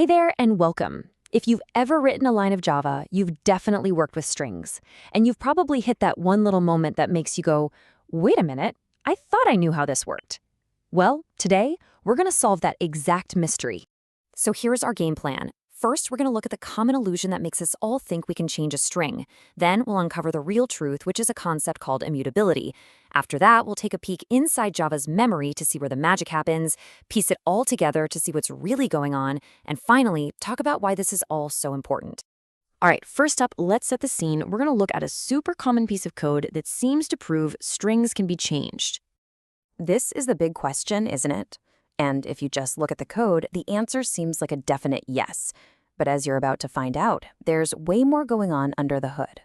Hey there and welcome. If you've ever written a line of Java, you've definitely worked with strings. And you've probably hit that one little moment that makes you go, wait a minute, I thought I knew how this worked. Well, today, we're going to solve that exact mystery. So here's our game plan. First, we're going to look at the common illusion that makes us all think we can change a string. Then we'll uncover the real truth, which is a concept called immutability. After that, we'll take a peek inside Java's memory to see where the magic happens, piece it all together to see what's really going on, and finally, talk about why this is all so important. All right, first up, let's set the scene. We're going to look at a super common piece of code that seems to prove strings can be changed. This is the big question, isn't it? And if you just look at the code, the answer seems like a definite yes. But as you're about to find out, there's way more going on under the hood.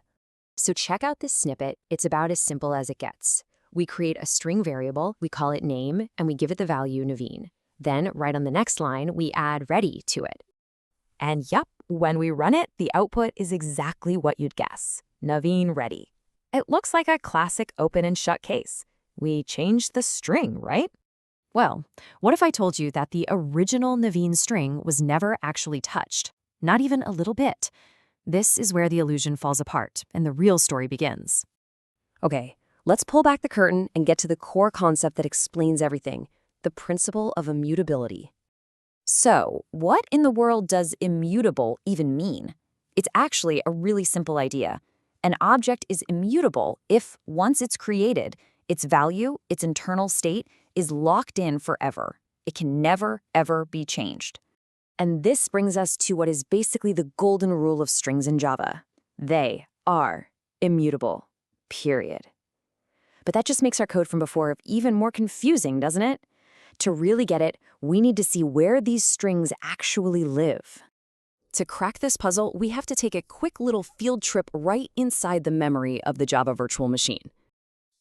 So check out this snippet. It's about as simple as it gets. We create a string variable, we call it name, and we give it the value Naveen. Then, right on the next line, we add ready to it. And yup, when we run it, the output is exactly what you'd guess. Naveen ready. It looks like a classic open and shut case. We changed the string, right? Well, what if I told you that the original Naveen string was never actually touched? Not even a little bit. This is where the illusion falls apart and the real story begins. Okay, let's pull back the curtain and get to the core concept that explains everything, the principle of immutability. So, what in the world does immutable even mean? It's actually a really simple idea. An object is immutable if, once it's created, its value, its internal state, is locked in forever. It can never, ever be changed. And this brings us to what is basically the golden rule of strings in Java. They are immutable, period. But that just makes our code from before even more confusing, doesn't it? To really get it, we need to see where these strings actually live. To crack this puzzle, we have to take a quick little field trip right inside the memory of the Java virtual machine.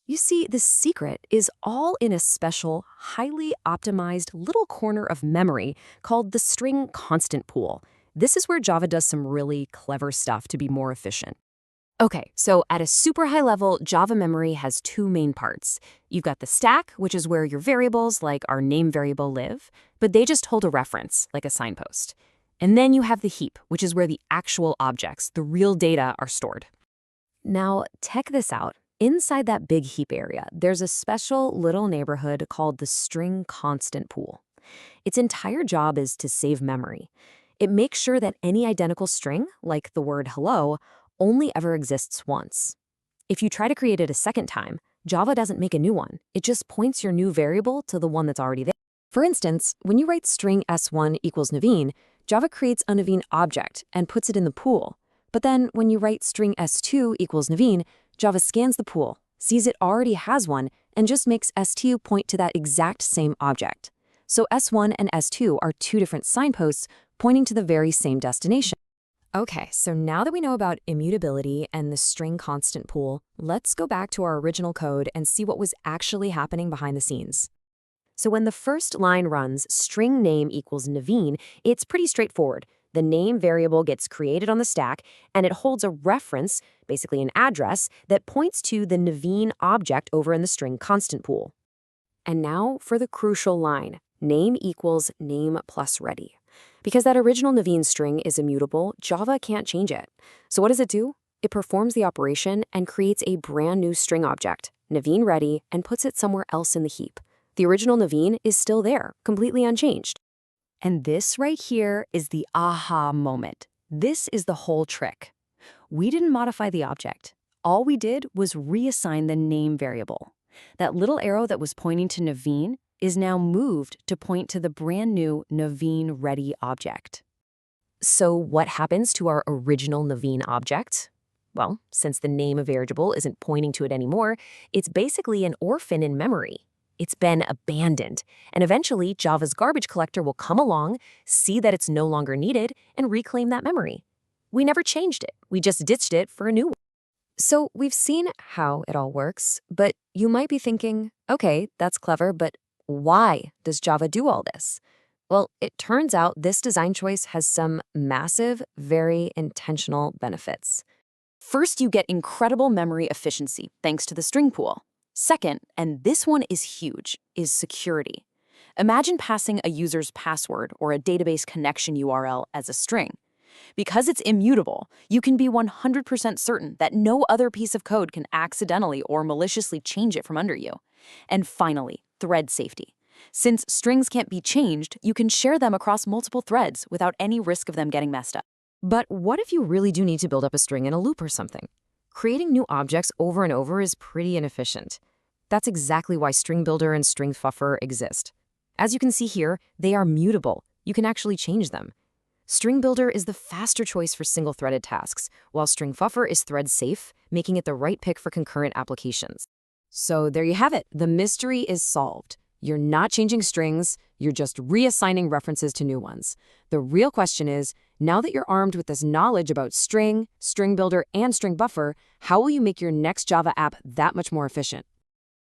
You see, the secret is all in a special, highly optimized little corner of memory called the string constant pool. This is where Java does some really clever stuff to be more efficient. Okay, so at a super high level, Java memory has two main parts. You've got the stack, which is where your variables, like our name variable, live, but they just hold a reference, like a signpost. And then you have the heap, which is where the actual objects, the real data, are stored. Now, check this out. Inside that big heap area, there's a special little neighborhood called the string constant pool. Its entire job is to save memory. It makes sure that any identical string, like the word hello, only ever exists once. If you try to create it a second time, Java doesn't make a new one. It just points your new variable to the one that's already there. For instance, when you write string s1 equals Naveen, Java creates a Naveen object and puts it in the pool. But then when you write string s2 equals Naveen, Java scans the pool, sees it already has one, and just makes s2 point to that exact same object. So s1 and s2 are two different signposts pointing to the very same destination. Okay, so now that we know about immutability and the string constant pool, let's go back to our original code and see what was actually happening behind the scenes. So when the first line runs string name equals Naveen, it's pretty straightforward. The name variable gets created on the stack, and it holds a reference, basically an address, that points to the Naveen object over in the string constant pool. And now for the crucial line, name equals name plus ready. Because that original Naveen string is immutable, Java can't change it. So what does it do? It performs the operation and creates a brand new string object, Naveen ready, and puts it somewhere else in the heap. The original Naveen is still there, completely unchanged. And this right here is the aha moment. This is the whole trick. We didn't modify the object. All we did was reassign the name variable. That little arrow that was pointing to Naveen is now moved to point to the brand new Naveen ready object. So what happens to our original Naveen object? Well, since the name variable isn't pointing to it anymore, it's basically an orphan in memory. It's been abandoned, and eventually Java's garbage collector will come along, see that it's no longer needed, and reclaim that memory. We never changed it, we just ditched it for a new one. So we've seen how it all works, but you might be thinking, okay, that's clever, but why does Java do all this? Well, it turns out this design choice has some massive, very intentional benefits. First, you get incredible memory efficiency thanks to the string pool. Second, and this one is huge, is security. Imagine passing a user's password or a database connection URL as a string. Because it's immutable, you can be 100% certain that no other piece of code can accidentally or maliciously change it from under you. And finally, thread safety. Since strings can't be changed, you can share them across multiple threads without any risk of them getting messed up. But what if you really do need to build up a string in a loop or something? Creating new objects over and over is pretty inefficient. That's exactly why String Builder and String Fuffer exist. As you can see here, they are mutable. You can actually change them. String Builder is the faster choice for single-threaded tasks, while String Fuffer is thread-safe, making it the right pick for concurrent applications. So there you have it. The mystery is solved. You're not changing strings, you're just reassigning references to new ones. The real question is, now that you're armed with this knowledge about String Builder, and String Buffer, how will you make your next Java app that much more efficient?